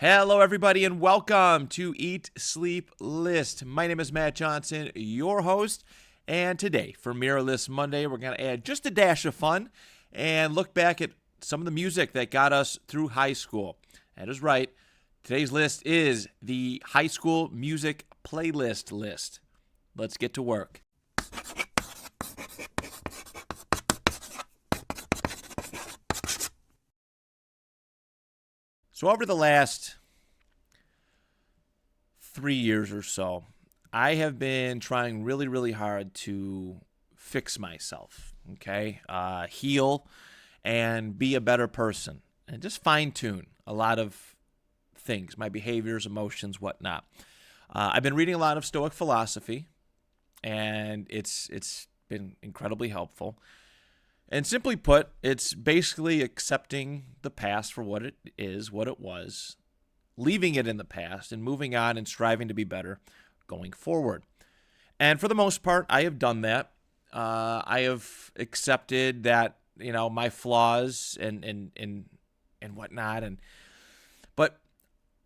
Hello, everybody, and welcome to Eat, Sleep, List. My name is Matt Johnson, your host, and today, for Mirror List Monday, we're going to add just a dash of fun and look back at some of the music that got us through high school. That is right. Today's list is the high school music playlist list. Let's get to work. So over the last 3 years or so, I have been trying really, really hard to fix myself, okay? Heal and be a better person and just fine tune a lot of things, my behaviors, emotions, whatnot. I've been reading a lot of Stoic philosophy, and it's been incredibly helpful. And simply put, it's basically accepting the past for what it is, what it was, leaving it in the past, and moving on and striving to be better going forward. And for the most part, I have done that. I have accepted that, my flaws and whatnot. But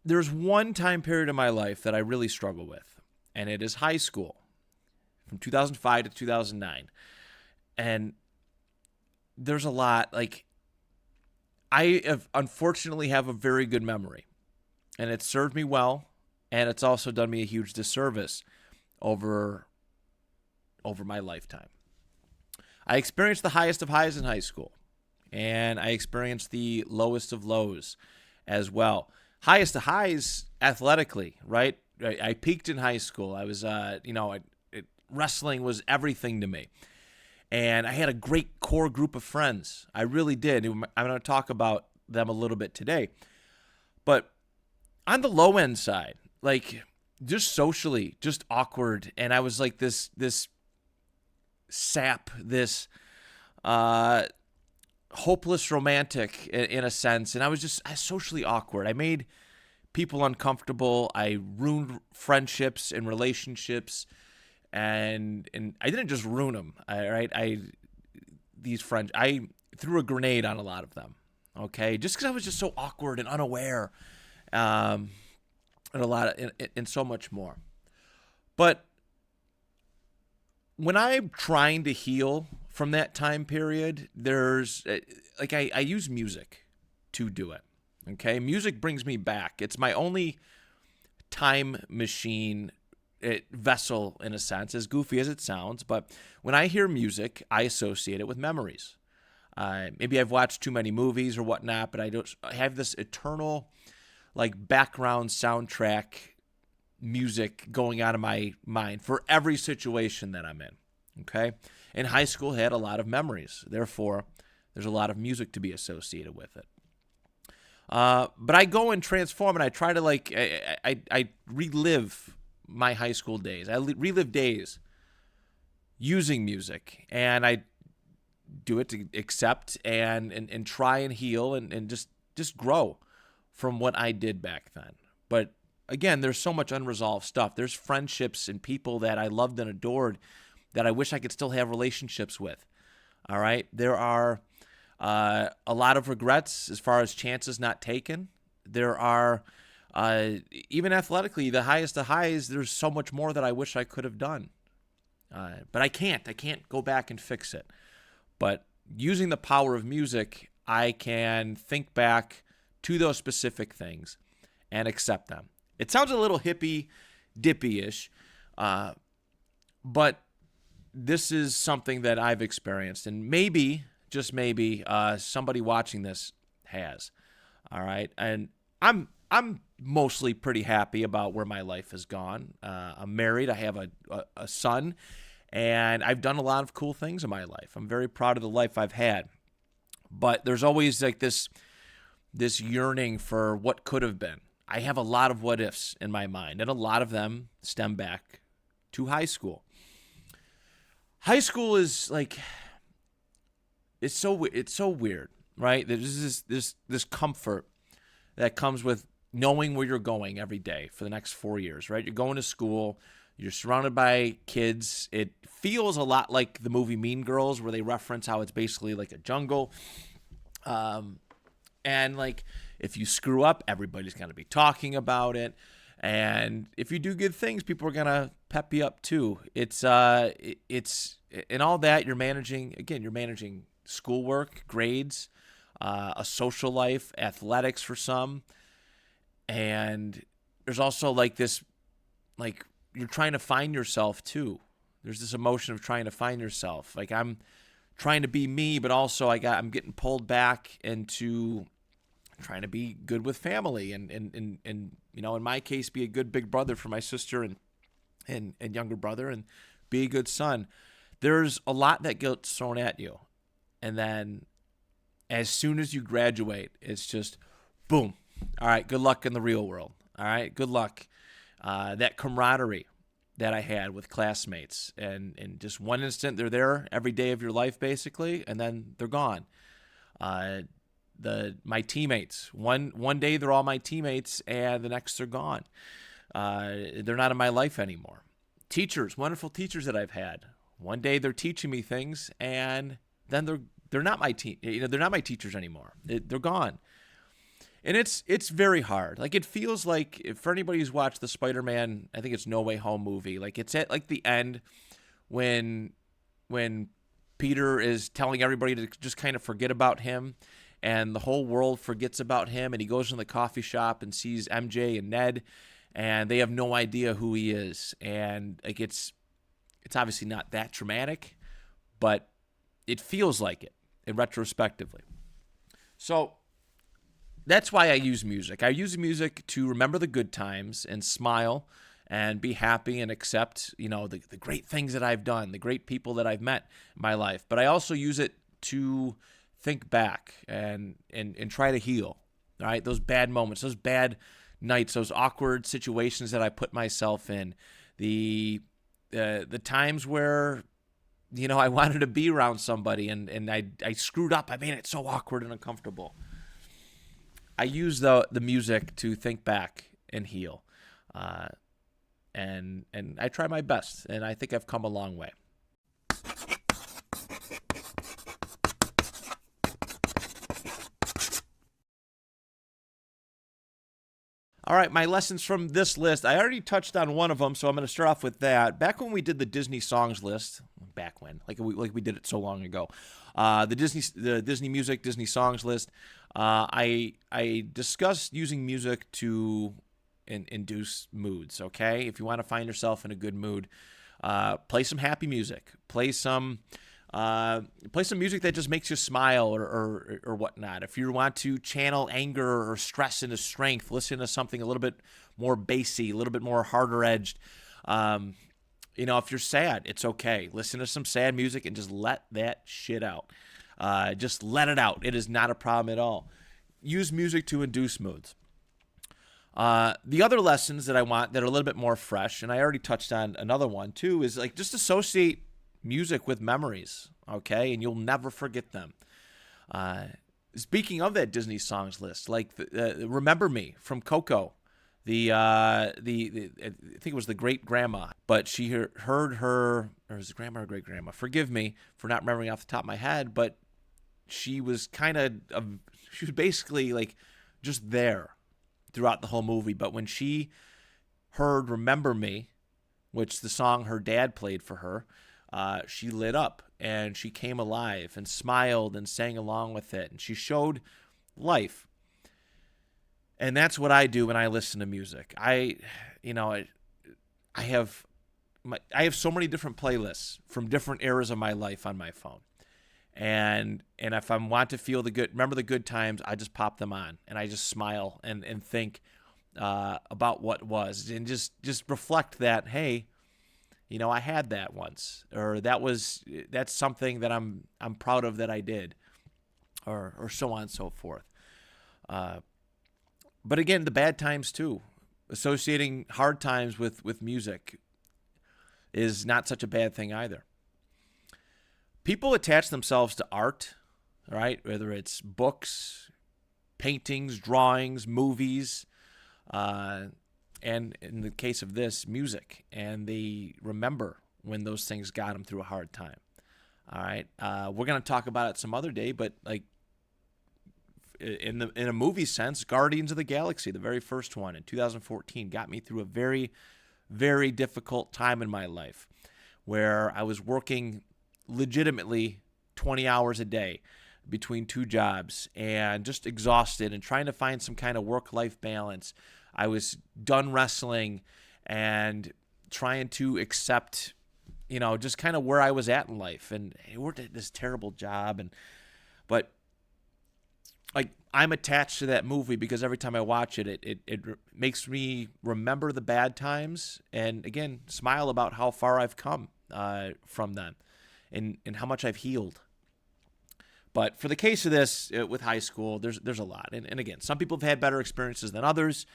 there's one time period in my life that I really struggle with, and it is high school, from 2005 to 2009. And there's a lot, unfortunately have a very good memory, and it served me well, and it's also done me a huge disservice over my lifetime. I experienced the highest of highs in high school, and I experienced the lowest of lows as well. Highest of highs athletically, right? I peaked in high school. I was, wrestling was everything to me. And I had a great core group of friends. I really did. I'm going to talk about them a little bit today. But on the low end side, just socially, just awkward. And I was like this sap, this hopeless romantic in a sense. And I was socially awkward. I made people uncomfortable. I ruined friendships and relationships. And I didn't just ruin them. These friends, I threw a grenade on a lot of them. Okay, just because I was just so awkward and unaware, and so much more. But when I'm trying to heal from that time period, there's I use music to do it. Okay, music brings me back. It's my only time machine vessel, in a sense, as goofy as it sounds. But when I hear music, I associate it with memories. Maybe I've watched too many movies or whatnot, but I have this eternal background soundtrack music going on in my mind for every situation that I'm in. Okay, in high school, I had a lot of memories. Therefore, there's a lot of music to be associated with it. But I go and transform, and I try to I relive my high school days. I relive days using music, and I do it to accept and try and heal and just grow from what I did back then. But again, there's so much unresolved stuff. There's friendships and people that I loved and adored that I wish I could still have relationships with. All right. There are a lot of regrets as far as chances not taken. There are even athletically, the highest of highs, there's so much more that I wish I could have done. But I can't. I can't go back and fix it. But using the power of music, I can think back to those specific things and accept them. It sounds a little hippy-dippy-ish, but this is something that I've experienced. And maybe, just maybe, somebody watching this has. All right? And I'm mostly pretty happy about where my life has gone. I'm married. I have a son, and I've done a lot of cool things in my life. I'm very proud of the life I've had. But there's always this yearning for what could have been. I have a lot of what ifs in my mind, and a lot of them stem back to high school. High school is it's so weird, right? There's this comfort that comes with knowing where you're going every day for the next 4 years, right? You're going to school. You're surrounded by kids. It feels a lot like the movie Mean Girls, where they reference how it's basically like a jungle. And like, if you screw up, everybody's going to be talking about it. And if you do good things, people are going to pep you up too. It's in all that you're managing schoolwork, grades, a social life, athletics for some. And there's also like this, like, you're trying to find yourself too. There's this emotion of trying to find yourself. Like, I'm trying to be me, but also I'm getting pulled back into trying to be good with family and in my case, be a good big brother for my sister and younger brother, and be a good son. There's a lot that gets thrown at you. And then as soon as you graduate, it's just boom. All right, good luck in the real world. All right, good luck. That camaraderie that I had with classmates, and in just one instant, they're there every day of your life, basically, and then they're gone. My teammates, one day they're all my teammates, and the next they're gone. They're not in my life anymore. Teachers, wonderful teachers that I've had. One day they're teaching me things, and then they're not my they're not my teachers anymore. They're gone. And it's very hard. Like, it feels like, for anybody who's watched the Spider-Man, I think it's No Way Home movie, like, it's at like the end when Peter is telling everybody to just kind of forget about him, and the whole world forgets about him, and he goes in the coffee shop and sees MJ and Ned, and they have no idea who he is. And like, it's obviously not that traumatic, but it feels like it retrospectively. So that's why I use music. I use music to remember the good times and smile and be happy and accept, the great things that I've done, the great people that I've met in my life. But I also use it to think back and try to heal, all right? Those bad moments, those bad nights, those awkward situations that I put myself in, the times where, I wanted to be around somebody and I screwed up. I made it so awkward and uncomfortable. I use the music to think back and heal, and I try my best, and I think I've come a long way. All right, my lessons from this list. I already touched on one of them, so I'm going to start off with that. Back when we did the Disney songs list, like we did it so long ago, the Disney music, Disney songs list. I discussed using music to induce moods. Okay, if you want to find yourself in a good mood, play some happy music. Play some music that just makes you smile or whatnot. If you want to channel anger or stress into strength, listen to something a little bit more bassy, a little bit more harder edged. If you're sad, it's okay. Listen to some sad music and just let that shit out. Just let it out. It is not a problem at all. Use music to induce moods. The other lessons that I want that are a little bit more fresh, and I already touched on another one too, is like, just associate music with memories, okay? And you'll never forget them. Speaking of that Disney songs list, like "Remember Me" from Coco, I think it was the great grandma, but she heard her, or was it grandma or great grandma? Forgive me for not remembering off the top of my head, but she was she was basically like just there throughout the whole movie. But when she heard "Remember Me," which the song her dad played for her, she lit up and she came alive and smiled and sang along with it, and she showed life. And that's what I do when I listen to music. I have so many different playlists from different eras of my life on my phone. And if I want to remember the good times, I just pop them on and I just smile and think about what was, and just reflect that, hey, I had that once, or that's something that I'm proud of that I did, or so on and so forth. But again, the bad times too. Associating hard times with music is not such a bad thing either. People attach themselves to art, right? Whether it's books, paintings, drawings, movies, and in the case of this, music. And they remember when those things got them through a hard time. All right. We're going to talk about it some other day, but like, in a movie sense, Guardians of the Galaxy, the very first one in 2014, got me through a very, very difficult time in my life where I was working legitimately 20 hours a day between two jobs and just exhausted and trying to find some kind of work-life balance. I was done wrestling and trying to accept, just kind of where I was at in life. And I worked at this terrible job, but like I'm attached to that movie because every time I watch it, it makes me remember the bad times and again smile about how far I've come from them and how much I've healed. But for the case of this with high school, there's a lot, and again, some people have had better experiences than others.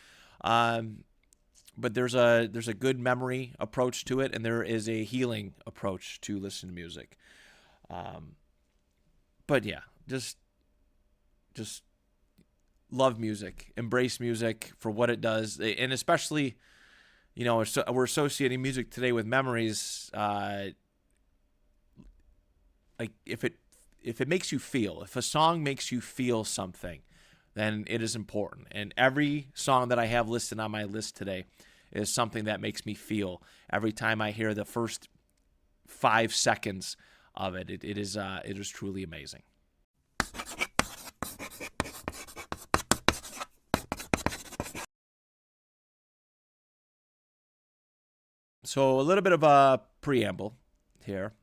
But there's a good memory approach to it, and there is a healing approach to listen to music. But yeah, just love music, embrace music for what it does, and especially, we're associating music today with memories. Like if it makes you feel, if a song makes you feel something, then it is important. And every song that I have listed on my list today is something that makes me feel. Every time I hear the first 5 seconds of it, it is truly amazing. So a little bit of a preamble here.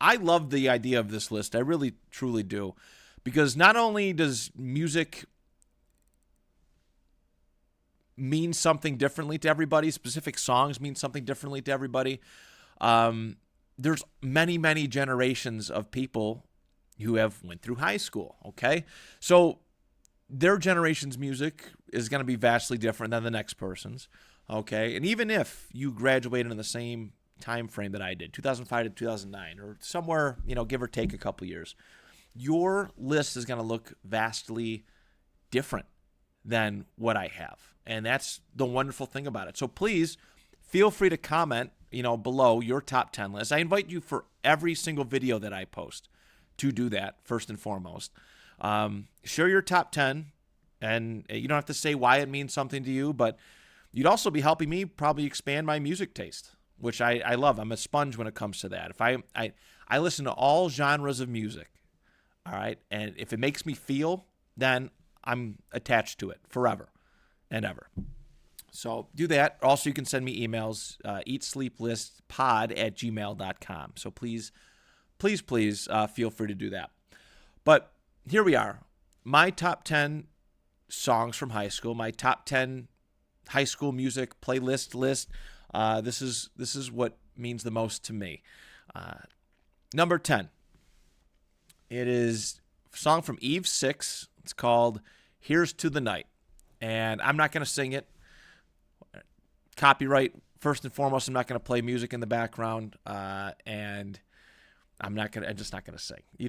I love the idea of this list. I really, truly do. Because not only does music mean something differently to everybody, specific songs mean something differently to everybody, there's many, many generations of people who have went through high school, okay? So their generation's music is going to be vastly different than the next person's, okay? And even if you graduated in the same time frame that I did, 2005 to 2009, or somewhere, give or take a couple years, your list is going to look vastly different than what I have. And that's the wonderful thing about it. So please feel free to comment, below your top 10 list. I invite you for every single video that I post to do that first and foremost. Share your top 10, and you don't have to say why it means something to you, but you'd also be helping me probably expand my music taste, which I love. I'm a sponge when it comes to that. If I listen to all genres of music. All right. And if it makes me feel, then I'm attached to it forever and ever. So do that. Also, you can send me emails, eatsleeplistpod@gmail.com. So please feel free to do that. But here we are. My top 10 songs from high school, my top 10 high school music playlist list. This is what means the most to me. Number 10. It is a song from Eve 6. It's called Here's to the Night. And I'm not going to sing it. Copyright, first and foremost, I'm not going to play music in the background. And I'm just not going to sing. I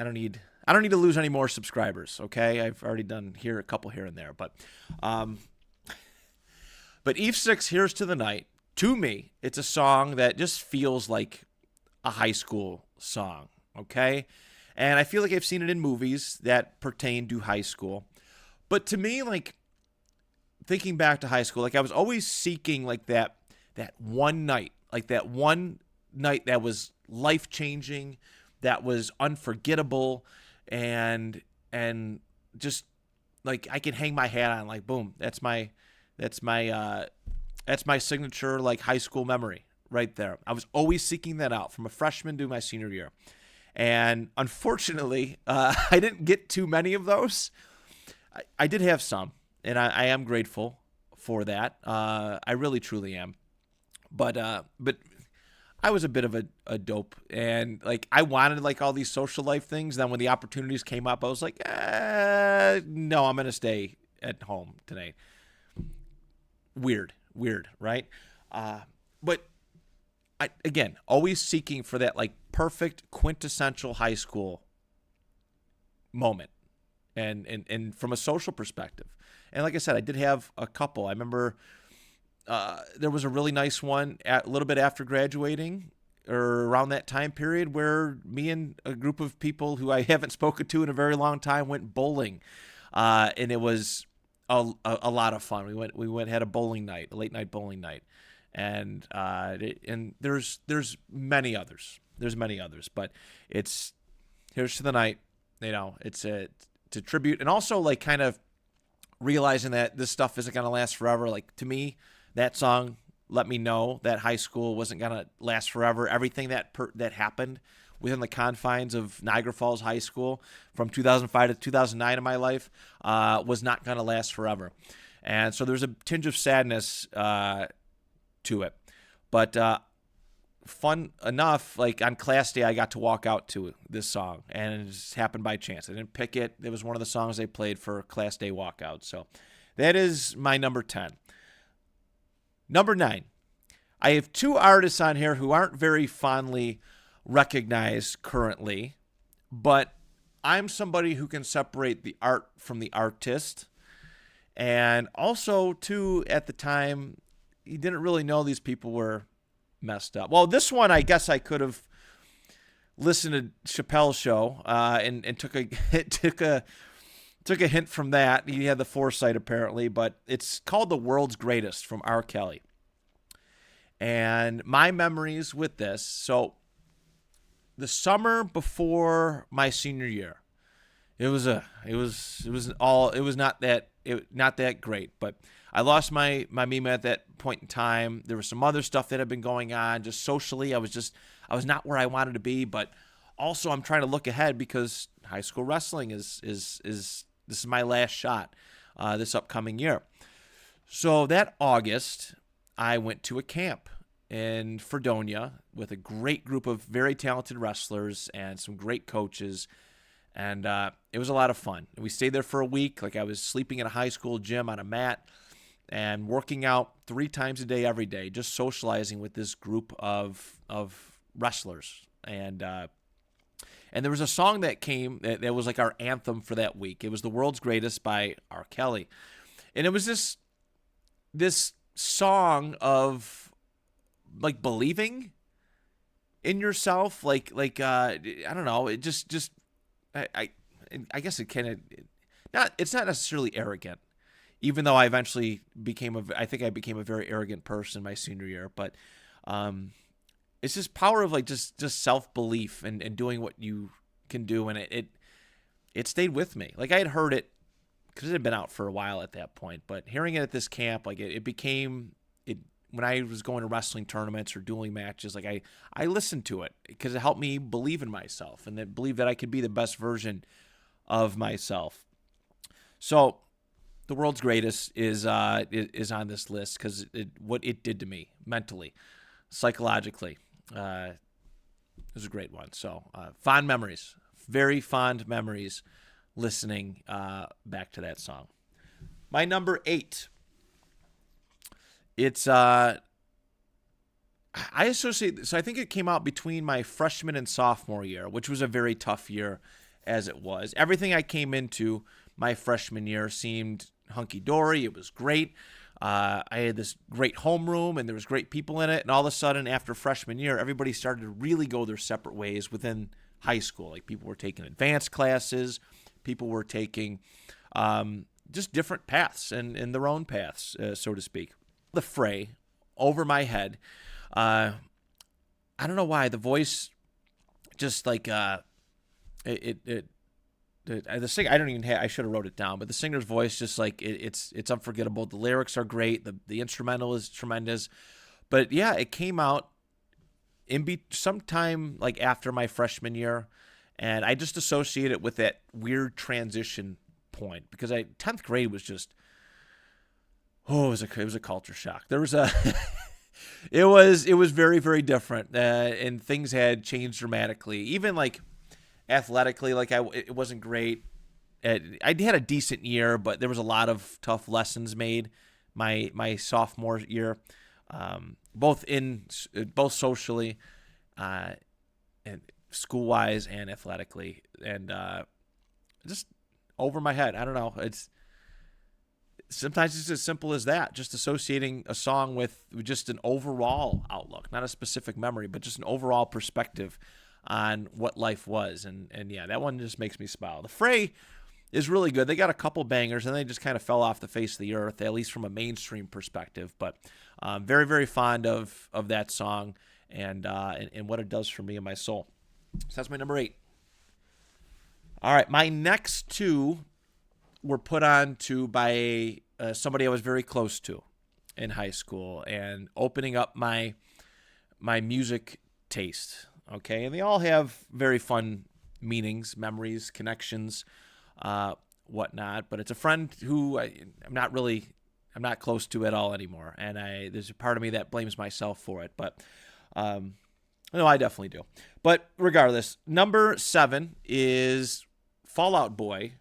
don't need to lose any more subscribers, okay? I've already done a couple here and there. But Eve 6, Here's to the Night, to me, it's a song that just feels like a high school song, okay? And I feel like I've seen it in movies that pertain to high school. But to me, like, thinking back to high school, like, I was always seeking, like, that one night, that was life-changing, that was unforgettable, and just, like, I can hang my hat on, like, boom, that's my signature, like, high school memory right there. I was always seeking that out from a freshman to my senior year. And unfortunately, I didn't get too many of those. I did have some, and I am grateful for that. I really, truly am. But I was a bit of a dope, and, like, I wanted, like, all these social life things. Then when the opportunities came up, I was like, no, I'm going to stay at home tonight. Weird, right? But again, always seeking for that, like, perfect quintessential high school moment, and from a social perspective. And like I said, I did have a couple. I remember there was a really nice one a little bit after graduating or around that time period where me and a group of people who I haven't spoken to in a very long time went bowling, and it was a lot of fun. We went had a bowling night, a late night bowling night, and and there's many others. There's many others, but it's Here's to the Night. It's a tribute, and also like kind of realizing that this stuff isn't gonna last forever. Like to me, that song let me know that high school wasn't gonna last forever. Everything that happened within the confines of Niagara Falls High School from 2005 to 2009 in my life was not gonna last forever, and so there's a tinge of sadness to it, but fun enough, like on class day, I got to walk out to this song, and it just happened by chance. I didn't pick it. It was one of the songs they played for class day walkout. So that is my number 10. Number 9. I have 2 artists on here who aren't very fondly recognized currently, but I'm somebody who can separate the art from the artist. And also, too, at the time, you didn't really know these people were messed up. Well, this one, I guess I could have listened to Chappelle's show and took a hint from that. He had the foresight apparently, but it's called The World's Greatest from R. Kelly. And my memories with this, so the summer before my senior year, it was not that great, but I lost my Mima at that point in time. There was some other stuff that had been going on. Just socially, I was not where I wanted to be. But also, I'm trying to look ahead because high school wrestling is this is my last shot this upcoming year. So that August, I went to a camp in Fredonia with a great group of very talented wrestlers and some great coaches. And it was a lot of fun. We stayed there for a week. Like I was sleeping in a high school gym on a mat and working out 3 times a day, every day, just socializing with this group of wrestlers. And there was a song that came that was like our anthem for that week. It was The World's Greatest by R. Kelly. And it was this song of like believing in yourself. Like I don't know. It just I guess it kind of it's not necessarily arrogant, even though I eventually became I became a very arrogant person my senior year. But it's this power of like just self-belief and doing what you can do, and it stayed with me. Like I had heard it because it had been out for a while at that point, but hearing it at this camp, like it became it when I was going to wrestling tournaments or dueling matches. Like I listened to it because it helped me believe in myself and that believe that I could be the best version of myself. So The World's Greatest is on this list because what it did to me mentally, psychologically. It was a great one. So fond memories, very fond memories listening back to that song. My number 8. It's I associate, so I think it came out between my freshman and sophomore year, which was a very tough year as it was. Everything I came into my freshman year seemed hunky-dory. It was great. I had this great homeroom and there was great people in it. And all of a sudden, after freshman year, everybody started to really go their separate ways within high school. Like people were taking advanced classes. People were taking just different paths and their own paths, so to speak. The fray over my head. I don't know why the voice just like the sing. I don't even have. I should have wrote it down, but the singer's voice just like it's unforgettable. The lyrics are great. The instrumental is tremendous. But yeah, it came out sometime like after my freshman year, and I just associate it with that weird transition point because 10th grade was just. Oh, it was a culture shock. There was it was very, very different, and things had changed dramatically. Even like athletically, like it wasn't great. I had a decent year, but there was a lot of tough lessons made my sophomore year, both socially, and school wise and athletically, and just over my head. I don't know. sometimes it's as simple as that, just associating a song with just an overall outlook, not a specific memory, but just an overall perspective on what life was. And yeah, that one just makes me smile. The Fray is really good. They got a couple bangers, and they just kind of fell off the face of the earth, at least from a mainstream perspective. But very, very fond of that song and what it does for me and my soul. So that's my number 8. All right, my next 2 were put on to by somebody I was very close to in high school and opening up my music taste. Okay, and they all have very fun meanings, memories, connections, whatnot. But it's a friend who I'm not close to at all anymore, and there's a part of me that blames myself for it. But no, I definitely do. But regardless, number 7 is Fall Out Boy,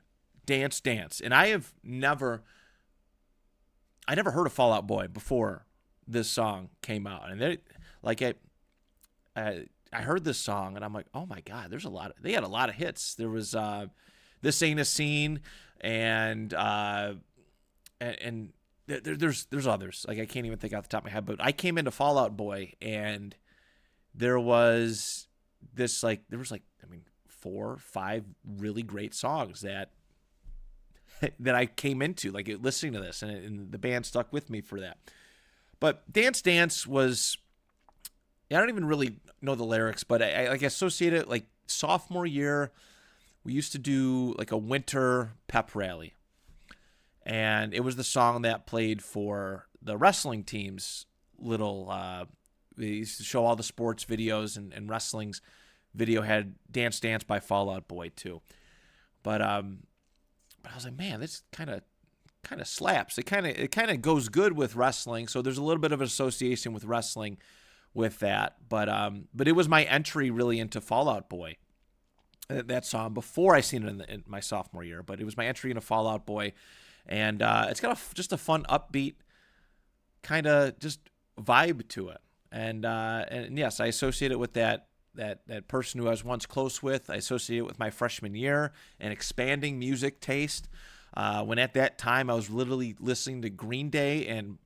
Dance Dance. And I never heard of Fall Out Boy before this song came out. And I heard this song and I'm like, oh my God, they had a lot of hits. There was This Ain't a Scene and there's others. Like I can't even think off the top of my head, but I came into Fall Out Boy and there was 4 or 5 really great songs that I came into, like listening to this, and the band stuck with me for that. But Dance Dance was, I don't even really know the lyrics, but I associate it like sophomore year. We used to do like a winter pep rally, and it was the song that played for the wrestling team's little. They used to show all the sports videos, and wrestling's video had Dance Dance by Fall Out Boy too. But I was like, man, this kind of slaps. It kind of goes good with wrestling. So there's a little bit of an association with wrestling with that. But it was my entry really into Fall Out Boy. That song before I seen it in my sophomore year, but it was my entry into Fall Out Boy, and it's got just a fun, upbeat kind of just vibe to it. And yes, I associate it with that person who I was once close with. I associate it with my freshman year and expanding music taste. When at that time I was literally listening to Green Day and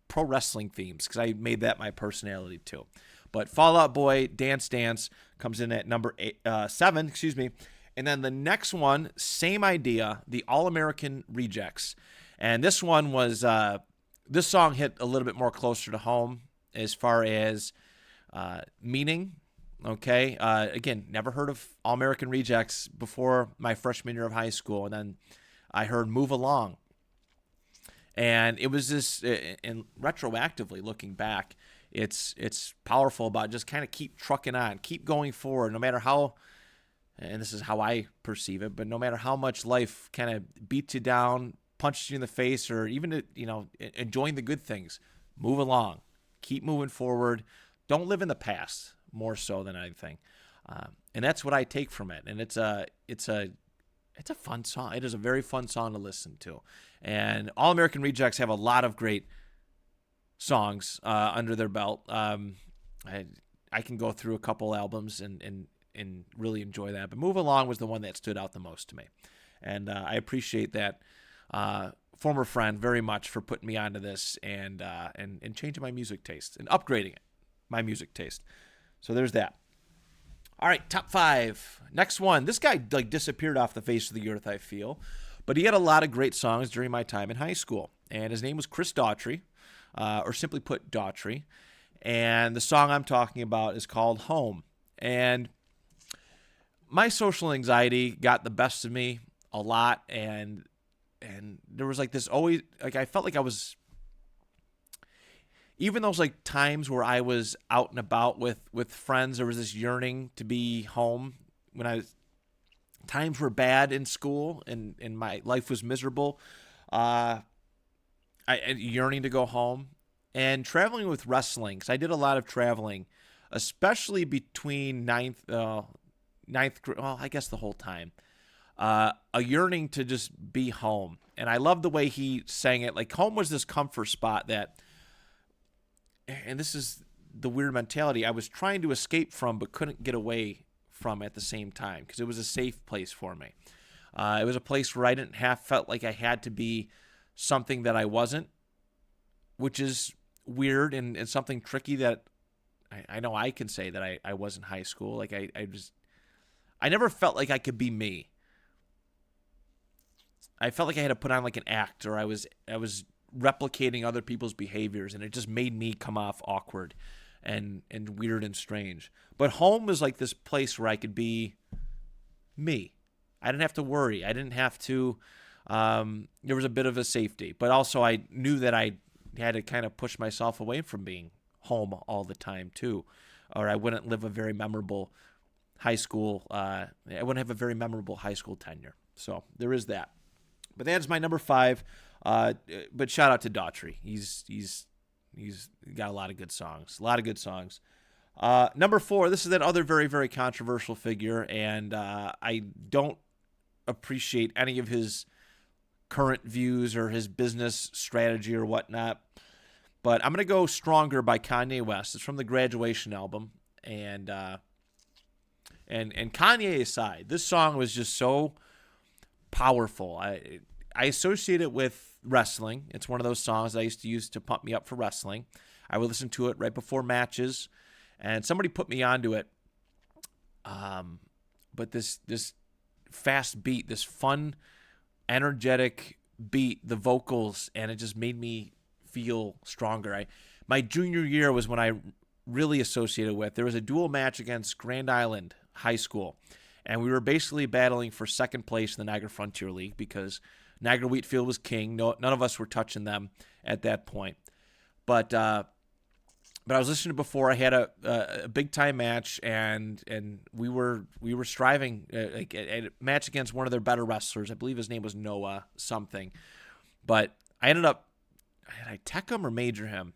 pro wrestling themes because I made that my personality too. But Fall Out Boy, Dance Dance comes in at number 7, and then the next one, same idea, the All American Rejects, and this one was this song hit a little bit more closer to home as far as meaning. Okay, again, never heard of All American Rejects before my freshman year of high school, and then I heard Move Along. And it was this, and retroactively looking back, it's powerful about just kind of keep trucking on, keep going forward, no matter how, and this is how I perceive it, but no matter how much life kind of beats you down, punches you in the face, or even, enjoying the good things, move along, keep moving forward. Don't live in the past more so than anything. And that's what I take from it. And it's a fun song. It is a very fun song to listen to. And All American Rejects have a lot of great songs under their belt. I can go through a couple albums and really enjoy that. But Move Along was the one that stood out the most to me. And I appreciate that former friend very much for putting me onto this and changing my music taste and upgrading my music taste. So there's that. All right, top 5. Next one. This guy disappeared off the face of the earth, I feel. But he had a lot of great songs during my time in high school. And his name was Chris Daughtry, or simply put, Daughtry. And the song I'm talking about is called Home. And my social anxiety got the best of me a lot. And there was this always, I felt like I was, even those times where I was out and about with friends, there was this yearning to be home. Times were bad in school and my life was miserable. I yearning to go home and traveling with wrestling. Cause I did a lot of traveling, especially between ninth grade. Well, I guess the whole time, a yearning to just be home. And I love the way he sang it. Home was this comfort spot that, and this is the weird mentality, I was trying to escape from but couldn't get away from at the same time because it was a safe place for me. It was a place where I didn't felt like I had to be something that I wasn't, which is weird and something tricky that I know I can say that I was in high school. Like I never felt like I could be me. I felt like I had to put on like an act, or I was replicating other people's behaviors, and it just made me come off awkward and weird and strange. But home was like this place where I could be me. I didn't have to worry. I didn't have to. There was a bit of a safety, but also I knew that I had to kind of push myself away from being home all the time too, or I wouldn't live a very memorable high school. I wouldn't have a very memorable high school tenure. So there is that. But that is my number 5. But shout out to Daughtry. He's got a lot of good songs. Number 4. This is that other very, very controversial figure, and I don't appreciate any of his current views or his business strategy or whatnot. But I'm gonna go "Stronger" by Kanye West. It's from the Graduation album, and Kanye aside, this song was just so powerful. I associate it with wrestling. It's one of those songs I used to use to pump me up for wrestling. I would listen to it right before matches, and somebody put me onto it. But this fast beat, this fun, energetic beat, the vocals, and it just made me feel stronger. My junior year was when I really associated with. There was a dual match against Grand Island High School, and we were basically battling for second place in the Niagara Frontier League because Niagara Wheatfield was king. No, none of us were touching them at that point. But I was listening to before. I had a big time match, and we were striving like a match against one of their better wrestlers. I believe his name was Noah something. But I ended up, did I tech him or major him?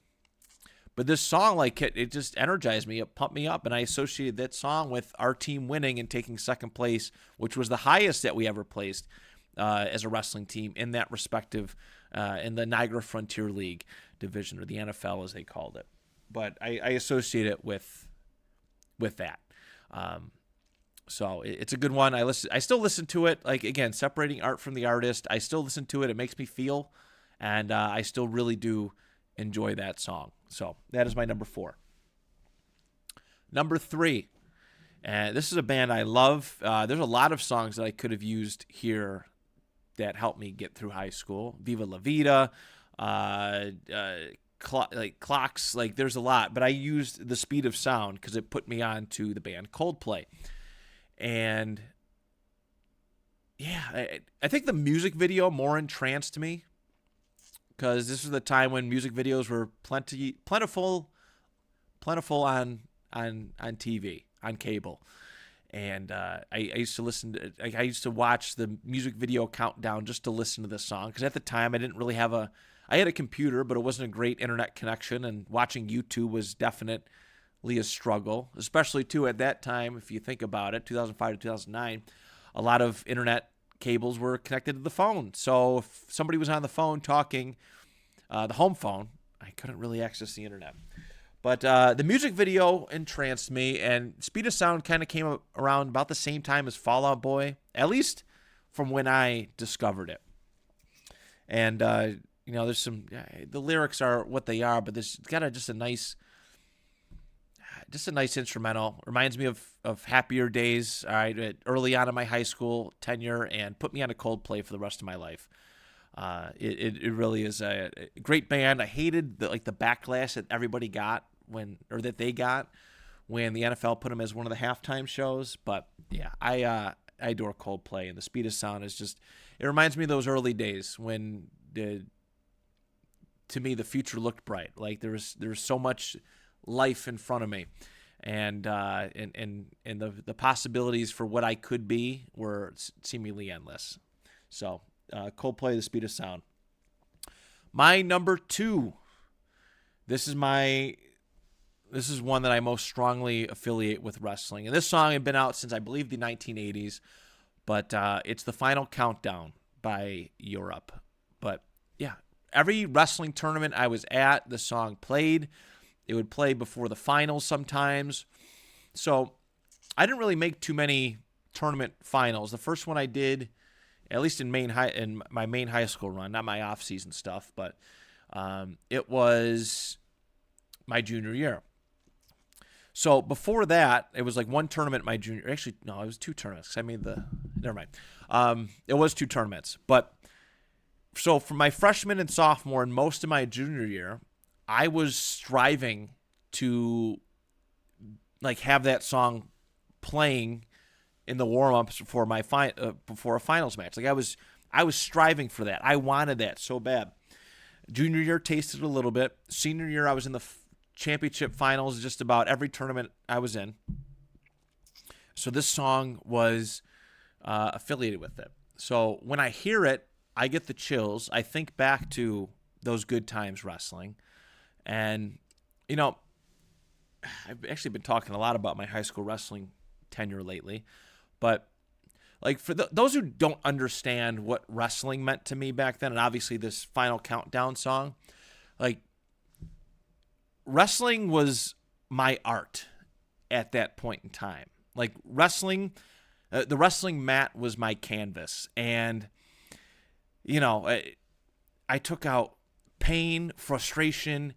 But this song, like it just energized me. It pumped me up, and I associated that song with our team winning and taking second place, which was the highest that we ever placed as a wrestling team in that respective in the Niagara Frontier League division, or the NFL as they called it. But I associate it with that. So it's a good one. I still listen to it. Like, again, separating art from the artist, I still listen to it. It makes me feel, and I still really do enjoy that song. So that is my number 4. Number 3, and this is a band I love. There's a lot of songs that I could have used here that helped me get through high school. Viva La Vida, Clocks, like there's a lot, but I used The Speed of Sound because it put me on to the band Coldplay. And yeah, I think the music video more entranced me, because this was the time when music videos were plentiful on TV, on cable. And I used to I used to watch the music video countdown just to listen to this song, because at the time I didn't really have I had a computer, but it wasn't a great internet connection, and watching YouTube was definitely a struggle, especially too at that time. If you think about it, 2005 to 2009, a lot of internet cables were connected to the phone. So if somebody was on the phone talking, the home phone, I couldn't really access the internet. But the music video entranced me, and Speed of Sound kind of came around about the same time as Fall Out Boy, at least from when I discovered it. And there's the lyrics are what they are, but there's got just a nice instrumental. Reminds me of happier days, all right, early on in my high school tenure, and put me on a Coldplay for the rest of my life. It really is a great band. I hated the backlash that everybody got that they got when the NFL put them as one of the halftime shows. But yeah, I adore Coldplay, and The Speed of Sound is just, it reminds me of those early days when to me the future looked bright. Like there was so much life in front of me, and the possibilities for what I could be were seemingly endless. So Coldplay, The Speed of Sound. My number 2. This is one that I most strongly affiliate with wrestling. And this song had been out since, I believe, the 1980s. But it's The Final Countdown by Europe. But yeah, every wrestling tournament I was at, the song played. It would play before the finals sometimes. So I didn't really make too many tournament finals. The first one I did at least in my main high school run, not my off season stuff, but it was my junior year. So before that, it was like one tournament my junior. Actually, no, it was two tournaments. 'Cause I made never mind. It was two tournaments, but so for my freshman and sophomore and most of my junior year, I was striving to like have that song playing in the warm-ups before before a finals match. Like I was striving for that. I wanted that so bad. Junior year tasted a little bit. Senior year, I was in the championship finals just about every tournament I was in. So this song was affiliated with it. So when I hear it, I get the chills. I think back to those good times wrestling. And, I've actually been talking a lot about my high school wrestling tenure lately. But like for those who don't understand what wrestling meant to me back then, and obviously this Final Countdown song, like wrestling was my art at that point in time. Like wrestling, the wrestling mat was my canvas. And, I took out pain, frustration,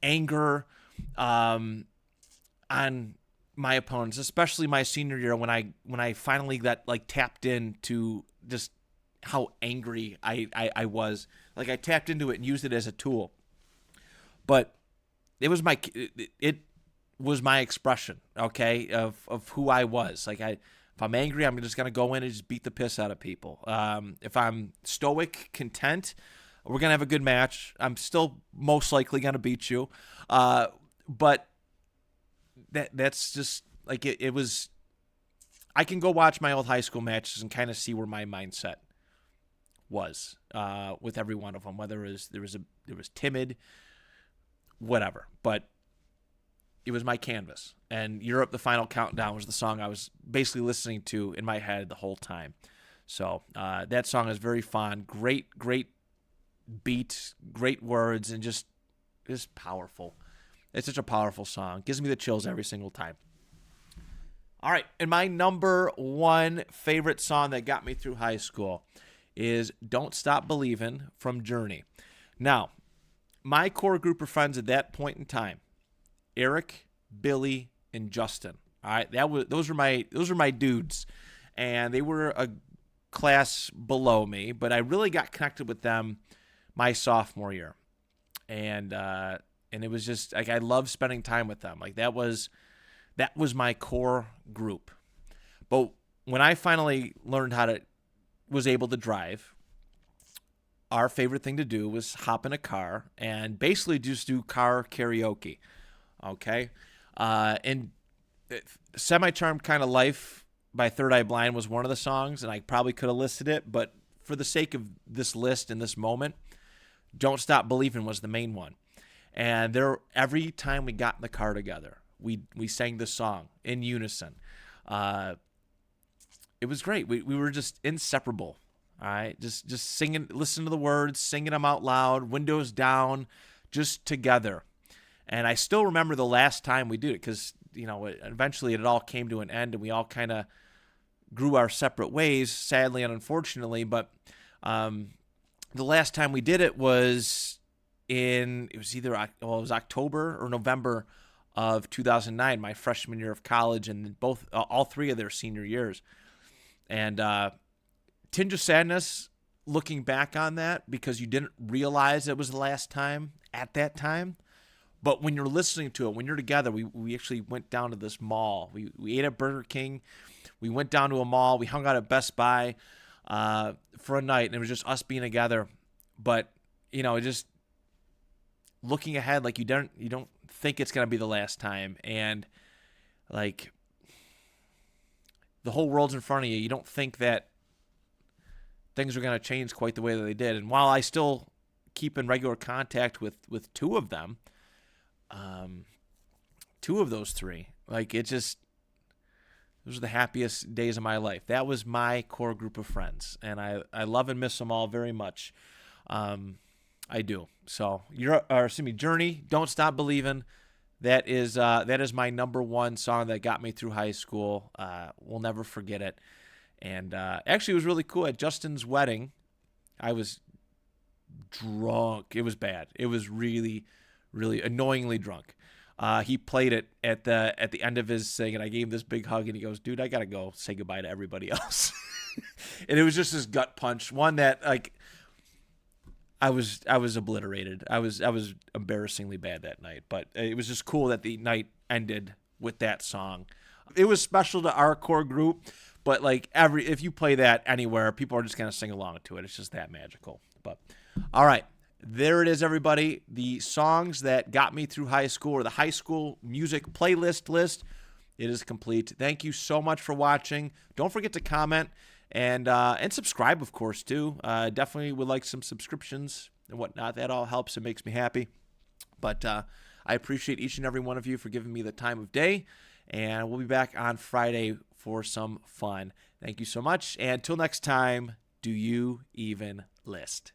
anger on my opponents, especially my senior year when I finally got like tapped into just how angry I was. Like I tapped into it and used it as a tool. But it was my expression, okay, of who I was. Like if I'm angry, I'm just gonna go in and just beat the piss out of people. If I'm stoic, content, we're gonna have a good match. I'm still most likely gonna beat you. But that's just like it was. I can go watch my old high school matches and kind of see where my mindset was with every one of them. Whether there was timid, whatever, but it was my canvas. And Europe, the Final Countdown was the song I was basically listening to in my head the whole time. So that song is very fond. Great beat, great words, and just powerful. It's such a powerful song. Gives me the chills every single time. All right, and my number one favorite song that got me through high school is Don't Stop Believin' from Journey. Now, my core group of friends at that point in time, Eric, Billy, and Justin. All right, those were my dudes, and they were a class below me, but I really got connected with them my sophomore year, and it was just like I loved spending time with them. Like that was my core group. But when I finally learned was able to drive, our favorite thing to do was hop in a car and basically just do car karaoke. Okay. And Semi-Charmed Kind of Life by Third Eye Blind was one of the songs, and I probably could have listed it, but for the sake of this list in this moment, Don't Stop Believin' was the main one. And every time we got in the car together, we sang this song in unison. It was great. We were just inseparable. All right, just singing, listen to the words, singing them out loud, windows down, just together. And I still remember the last time we did it because, eventually it all came to an end and we all kind of grew our separate ways, sadly and unfortunately. But the last time we did it was October or November of 2009, my freshman year of college, and all three of their senior years. And tinge of sadness looking back on that because you didn't realize it was the last time at that time. But when you're listening to it, when you're together, we actually went down to this mall. We ate at Burger King. We went down to a mall. We hung out at Best Buy for a night, and it was just us being together. But, just looking ahead, like you don't think it's going to be the last time. And, like, the whole world's in front of you. You don't think that things are going to change quite the way that they did. And while I still keep in regular contact with two of them, two of those three, like those are the happiest days of my life. That was my core group of friends, and I love and miss them all very much. I do. So Journey, Don't Stop Believin'. That is my number one song that got me through high school. We'll never forget it. And actually, it was really cool. At Justin's wedding, I was drunk. It was bad. It was really, really annoyingly drunk. He played it at the end of his thing, and I gave him this big hug, and he goes, "Dude, I gotta go say goodbye to everybody else." And it was just this gut punch, one that like I was obliterated. I was embarrassingly bad that night, but it was just cool that the night ended with that song. It was special to our core group, but like if you play that anywhere, people are just gonna sing along to it. It's just that magical. But all right. There it is, everybody. The songs that got me through high school, or the high school music playlist list. It is complete. Thank you so much for watching. Don't forget to comment and subscribe, of course, too. Definitely would like some subscriptions and whatnot. That all helps and makes me happy. But I appreciate each and every one of you for giving me the time of day. And we'll be back on Friday for some fun. Thank you so much. And until next time, do you even list?